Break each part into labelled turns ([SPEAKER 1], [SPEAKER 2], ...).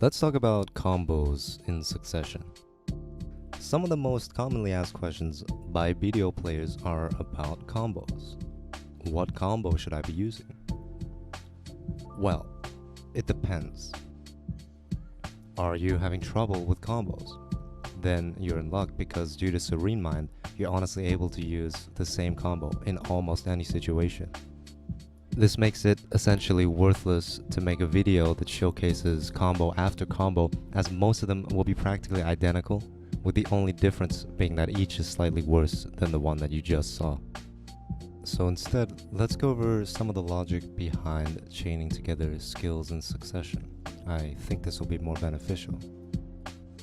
[SPEAKER 1] Let's talk about combos in succession. Some of the most commonly asked questions by BDO players are about combos. What combo should I be using? Well, it depends. Are you having trouble with combos? Then you're in luck because due to Serene Mind, you're honestly able to use the same combo in almost any situation. This makes it essentially worthless to make a video that showcases combo after combo, as most of them will be practically identical, with the only difference being that each is slightly worse than the one that you just saw. So instead, let's go over some of the logic behind chaining together skills in succession. I think this will be more beneficial.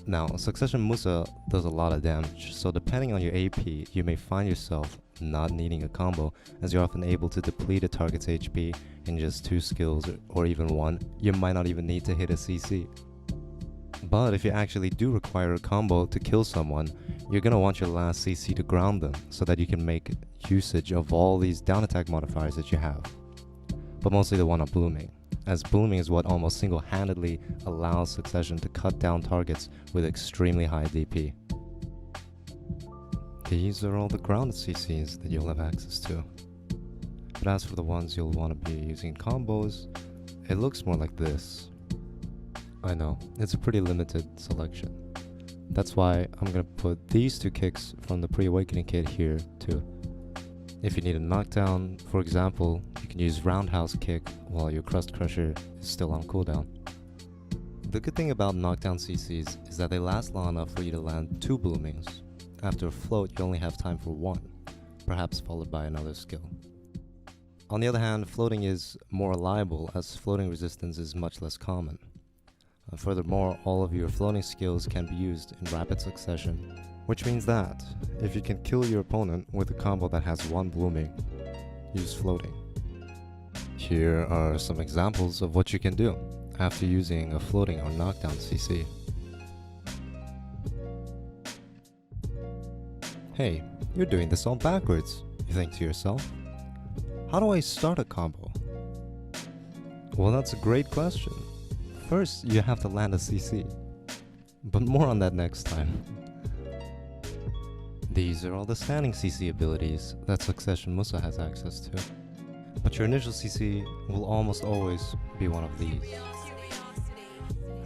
[SPEAKER 1] Now, Succession Musa does a lot of damage, so depending on your AP, you may find yourself not needing a combo, as you're often able to deplete a target's HP in just 2 skills or even 1. You might not even need to hit a CC. But if you actually do require a combo to kill someone, you're gonna want your last CC to ground them so that you can make usage of all these down attack modifiers that you have. But mostly the one on blooming, as blooming is what almost single-handedly allows Succession to cut down targets with extremely high DP. These are all the grounded CCs that you'll have access to. But as for the ones you'll want to be using combos, it looks more like this. I know, it's a pretty limited selection. That's why I'm gonna put these 2 kicks from the pre-awakening kit here too. If you need a knockdown, for example, you can use Roundhouse Kick while your Crust Crusher is still on cooldown. The good thing about knockdown CCs is that they last long enough for you to land 2 bloomings. After a float, you only have time for 1, perhaps followed by another skill. On the other hand, floating is more reliable as floating resistance is much less common. Furthermore, all of your floating skills can be used in rapid succession, which means that if you can kill your opponent with a combo that has 1 blooming, use floating. Here are some examples of what you can do after using a floating or knockdown CC. Hey, you're doing this all backwards, you think to yourself. How do I start a combo? Well, that's a great question. First, you have to land a CC, but more on that next time. These are all the standing CC abilities that Succession Musa has access to, but your initial CC will almost always be one of these.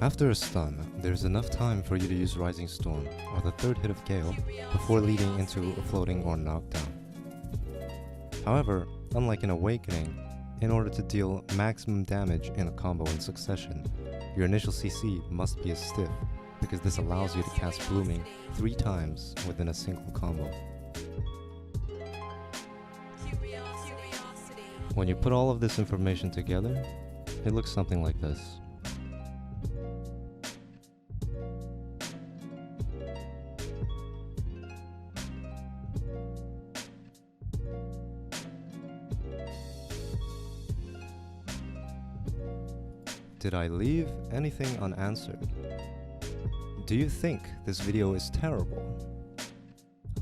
[SPEAKER 1] After a stun, there's enough time for you to use Rising Storm or the 3rd hit of Gale before leading into a floating or knockdown. However, unlike in Awakening, in order to deal maximum damage in a combo in succession, your initial CC must be a stiff, because this allows you to cast Blooming 3 times within a single combo. When you put all of this information together, it looks something like this. Did I leave anything unanswered? Do you think this video is terrible?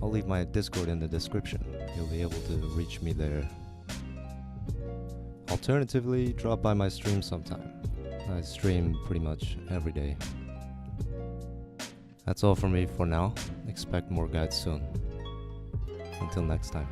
[SPEAKER 1] I'll leave my Discord in the description. You'll be able to reach me there. Alternatively, drop by my stream sometime. I stream pretty much every day. That's all from me for now. Expect more guides soon. Until next time.